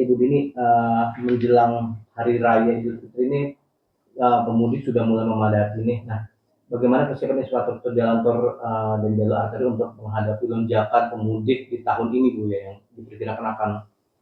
Ibu Dini, menjelang hari raya Idul Fitri ini, pemudik sudah mulai memadati nih. Nah, bagaimana persiapan infrastruktur jalan tol dan jalur arteri untuk menghadapi lonjakan pemudik di tahun ini, Bu, ya, yang diperkirakan akan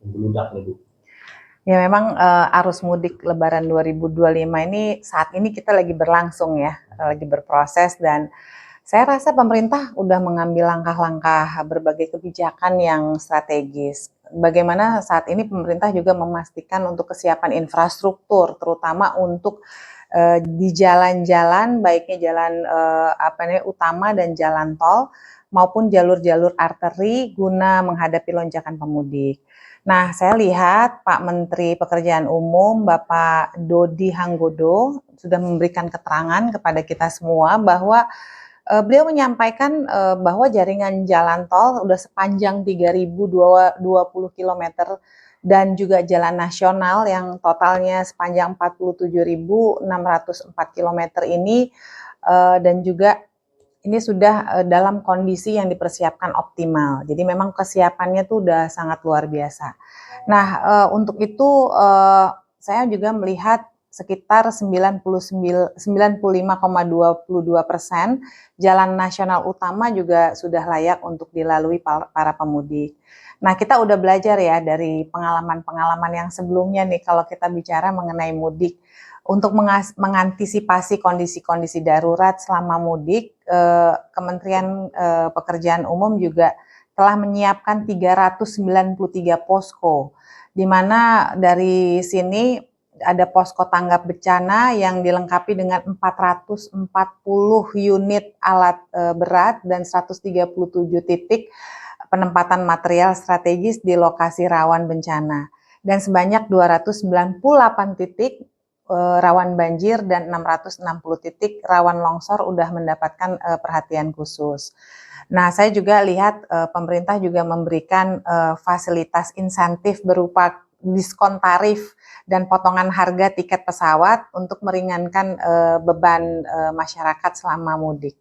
membludak nih, Bu? Ya memang arus mudik Lebaran 2025 ini saat ini kita lagi berlangsung ya, lagi berproses, dan saya rasa pemerintah udah mengambil langkah-langkah berbagai kebijakan yang strategis. Bagaimana saat ini pemerintah juga memastikan untuk kesiapan infrastruktur, terutama untuk di jalan-jalan, baiknya jalan utama dan jalan tol maupun jalur-jalur arteri guna menghadapi lonjakan pemudik. Nah, saya lihat Pak Menteri Pekerjaan Umum, Bapak Dodi Hanggodo, sudah memberikan keterangan kepada kita semua bahwa beliau menyampaikan bahwa jaringan jalan tol udah sepanjang 3.020 km dan juga jalan nasional yang totalnya sepanjang 47.604 km ini dan juga ini sudah dalam kondisi yang dipersiapkan optimal. Jadi memang kesiapannya tuh udah sangat luar biasa. Nah, untuk itu saya juga melihat sekitar 95,22% jalan nasional utama juga sudah layak untuk dilalui para pemudik. Nah, kita udah belajar ya dari pengalaman-pengalaman yang sebelumnya nih kalau kita bicara mengenai mudik. Untuk mengantisipasi kondisi-kondisi darurat selama mudik, Kementerian Pekerjaan Umum juga telah menyiapkan 393 posko, di mana dari sini ada posko tanggap bencana yang dilengkapi dengan 440 unit alat berat dan 137 titik penempatan material strategis di lokasi rawan bencana, dan sebanyak 298 titik rawan banjir dan 660 titik rawan longsor udah mendapatkan perhatian khusus. Nah, saya juga lihat pemerintah juga memberikan fasilitas insentif berupa diskon tarif dan potongan harga tiket pesawat untuk meringankan beban masyarakat selama mudik.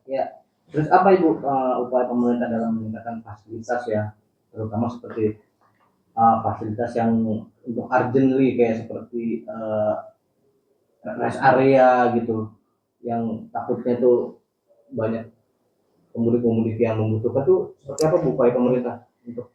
Ya, terus apa Ibu upaya pemerintah dalam meningkatkan fasilitas ya, terutama seperti fasilitas yang untuk urgently kayak seperti rest area gitu, yang takutnya tuh banyak pemudik-pemudik yang membutuhkan tuh, seperti apa Bu upaya pemerintah untuk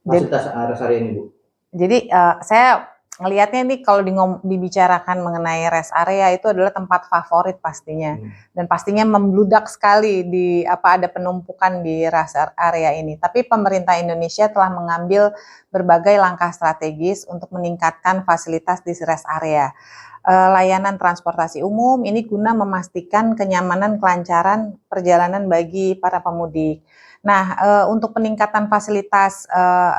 fasilitas rest area ini, Bu? Jadi saya ngelihatnya nih kalau dibicarakan mengenai rest area itu adalah tempat favorit pastinya, dan pastinya membludak sekali di ada penumpukan di rest area ini. Tapi pemerintah Indonesia telah mengambil berbagai langkah strategis untuk meningkatkan fasilitas di rest area. Layanan transportasi umum ini guna memastikan kenyamanan kelancaran perjalanan bagi para pemudik. Nah, untuk peningkatan fasilitas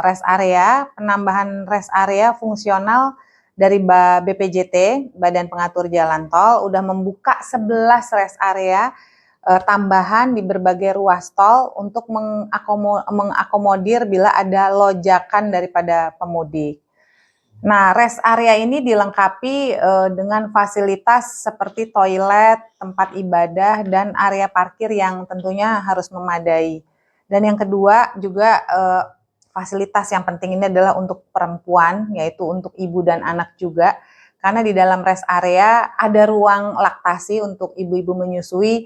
rest area, penambahan rest area fungsional dari BPJT, Badan Pengatur Jalan Tol, udah membuka 11 rest area tambahan di berbagai ruas tol untuk mengakomodir bila ada lonjakan daripada pemudik. Nah, rest area ini dilengkapi dengan fasilitas seperti toilet, tempat ibadah, dan area parkir yang tentunya harus memadai. Dan yang kedua juga fasilitas yang penting ini adalah untuk perempuan, yaitu untuk ibu dan anak juga. Karena di dalam rest area ada ruang laktasi untuk ibu-ibu menyusui,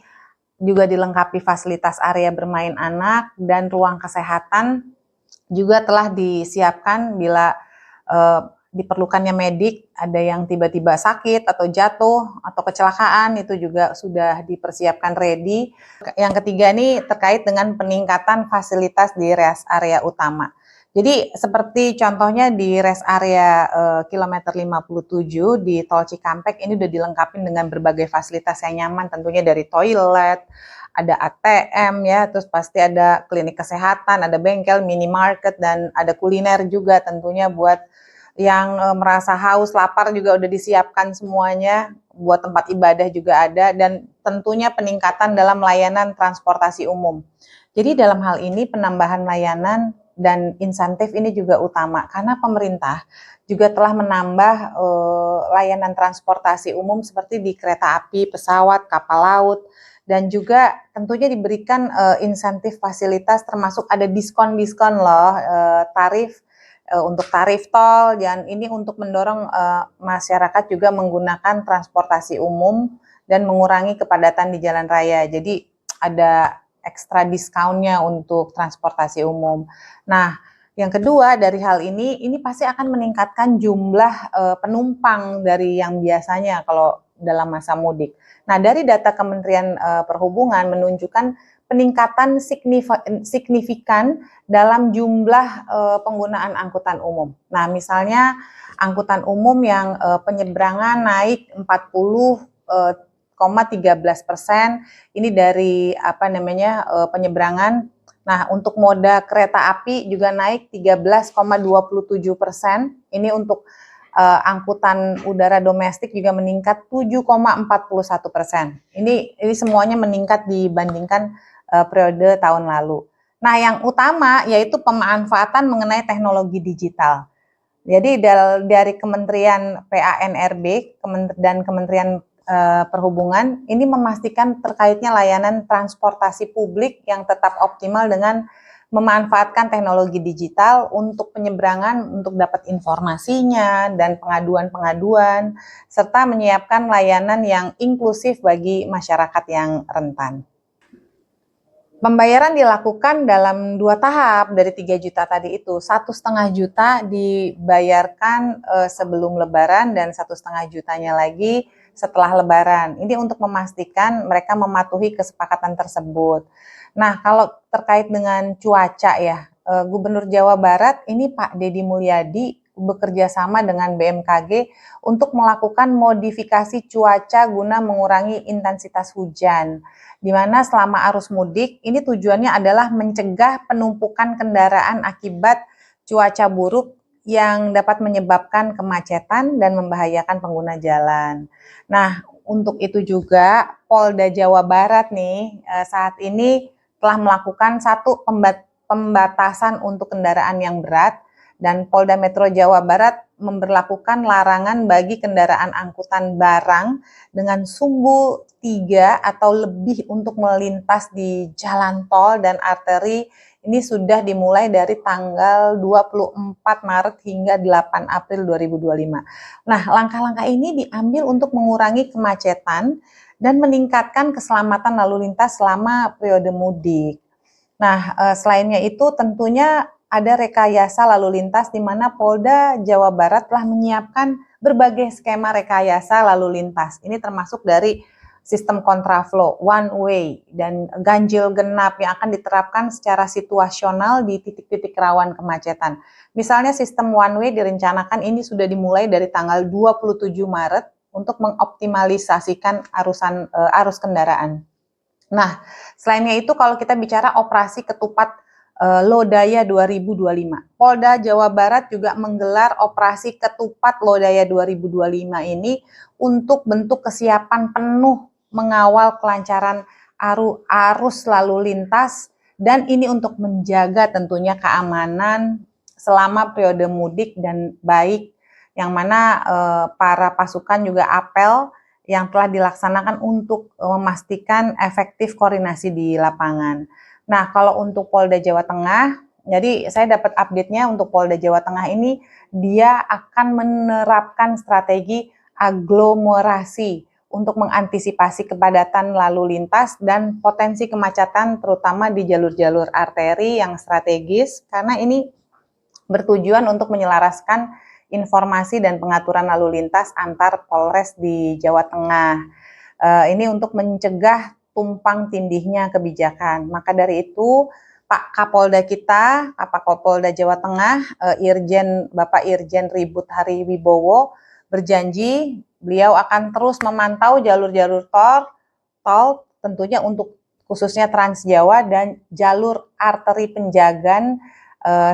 juga dilengkapi fasilitas area bermain anak, dan ruang kesehatan juga telah disiapkan bila diperlukannya medik, ada yang tiba-tiba sakit atau jatuh atau kecelakaan, itu juga sudah dipersiapkan ready. Yang ketiga ini terkait dengan peningkatan fasilitas di rest area utama. Jadi seperti contohnya di rest area kilometer 57 di Tol Cikampek ini udah dilengkapi dengan berbagai fasilitas yang nyaman, tentunya dari toilet, ada ATM ya, terus pasti ada klinik kesehatan, ada bengkel, minimarket, dan ada kuliner juga tentunya buat yang merasa haus, lapar juga udah disiapkan semuanya, buat tempat ibadah juga ada, dan tentunya peningkatan dalam layanan transportasi umum. Jadi dalam hal ini penambahan layanan dan insentif ini juga utama karena pemerintah juga telah menambah layanan transportasi umum seperti di kereta api, pesawat, kapal laut, dan juga tentunya diberikan insentif fasilitas termasuk ada diskon-diskon loh tarif untuk tarif tol, dan ini untuk mendorong masyarakat juga menggunakan transportasi umum dan mengurangi kepadatan di jalan raya. Jadi ada ekstra diskonnya untuk transportasi umum. Nah, yang kedua dari hal ini pasti akan meningkatkan jumlah penumpang dari yang biasanya kalau dalam masa mudik. Nah, dari data Kementerian Perhubungan menunjukkan peningkatan signifikan dalam jumlah penggunaan angkutan umum. Nah, misalnya angkutan umum yang penyeberangan naik 40,13%, ini dari penyeberangan. Nah, untuk moda kereta api juga naik 13,27%. Ini untuk angkutan udara domestik juga meningkat 7,41%. Ini semuanya meningkat dibandingkan periode tahun lalu. Nah, yang utama yaitu pemanfaatan mengenai teknologi digital. Jadi dari Kementerian PANRB dan Kementerian Perhubungan ini memastikan terkaitnya layanan transportasi publik yang tetap optimal dengan memanfaatkan teknologi digital untuk penyeberangan, untuk dapat informasinya dan pengaduan-pengaduan, serta menyiapkan layanan yang inklusif bagi masyarakat yang rentan. Pembayaran dilakukan dalam 2 tahap dari 3 juta tadi itu. 1,5 juta dibayarkan sebelum Lebaran dan 1,5 jutanya lagi setelah Lebaran. Ini untuk memastikan mereka mematuhi kesepakatan tersebut. Nah, kalau terkait dengan cuaca ya, Gubernur Jawa Barat ini Pak Deddy Mulyadi bekerja sama dengan BMKG untuk melakukan modifikasi cuaca guna mengurangi intensitas hujan. Di mana selama arus mudik ini tujuannya adalah mencegah penumpukan kendaraan akibat cuaca buruk yang dapat menyebabkan kemacetan dan membahayakan pengguna jalan. Nah, untuk itu juga Polda Jawa Barat nih saat ini telah melakukan satu pembatasan untuk kendaraan yang berat, dan Polda Metro Jawa Barat memberlakukan larangan bagi kendaraan angkutan barang dengan sumbu 3 atau lebih untuk melintas di jalan tol dan arteri. Ini sudah dimulai dari tanggal 24 Maret hingga 8 April 2025. Nah, langkah-langkah ini diambil untuk mengurangi kemacetan dan meningkatkan keselamatan lalu lintas selama periode mudik. Nah, selainnya itu tentunya ada rekayasa lalu lintas di mana Polda Jawa Barat telah menyiapkan berbagai skema rekayasa lalu lintas. Ini termasuk dari sistem kontraflow, one way, dan ganjil genap yang akan diterapkan secara situasional di titik-titik rawan kemacetan. Misalnya sistem one way direncanakan ini sudah dimulai dari tanggal 27 Maret untuk mengoptimalisasikan arus kendaraan. Nah, selainnya itu kalau kita bicara operasi ketupat Lodaya 2025. Polda Jawa Barat juga menggelar operasi ketupat Lodaya 2025 ini untuk bentuk kesiapan penuh mengawal kelancaran arus lalu lintas, dan ini untuk menjaga tentunya keamanan selama periode mudik dan baik, yang mana para pasukan juga apel yang telah dilaksanakan untuk memastikan efektif koordinasi di lapangan. Nah, kalau untuk Polda Jawa Tengah, jadi saya dapat update-nya untuk Polda Jawa Tengah ini, dia akan menerapkan strategi aglomerasi untuk mengantisipasi kepadatan lalu lintas dan potensi kemacetan terutama di jalur-jalur arteri yang strategis, karena ini bertujuan untuk menyelaraskan informasi dan pengaturan lalu lintas antar Polres di Jawa Tengah. Ini untuk mencegah tumpang tindihnya kebijakan. Maka dari itu, Pak Kapolda kita, Pak Kapolda Jawa Tengah, Bapak Irjen Ribut Hari Wibowo berjanji beliau akan terus memantau jalur-jalur tol tentunya untuk khususnya Trans Jawa dan jalur arteri Penjagan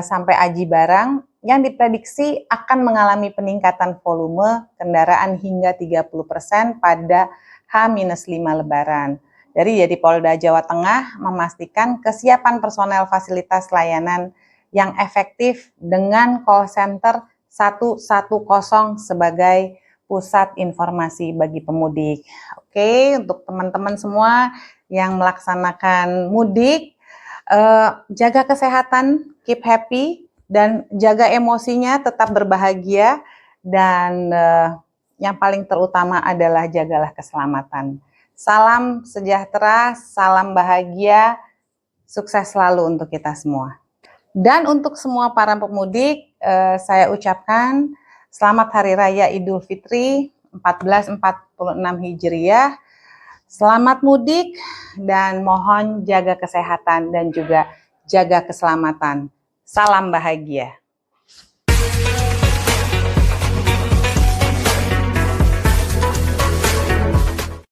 sampai Aji Barang yang diprediksi akan mengalami peningkatan volume kendaraan hingga 30% pada H-5 Lebaran. Jadi Polda Jawa Tengah memastikan kesiapan personel fasilitas layanan yang efektif dengan call center 110 sebagai pusat informasi bagi pemudik. Oke, untuk teman-teman semua yang melaksanakan mudik, jaga kesehatan, keep happy, dan jaga emosinya, tetap berbahagia, dan yang paling terutama adalah jagalah keselamatan. Salam sejahtera, salam bahagia, sukses selalu untuk kita semua. Dan untuk semua para pemudik, saya ucapkan selamat Hari Raya Idul Fitri 1446 Hijriah. Selamat mudik dan mohon jaga kesehatan dan juga jaga keselamatan. Salam bahagia.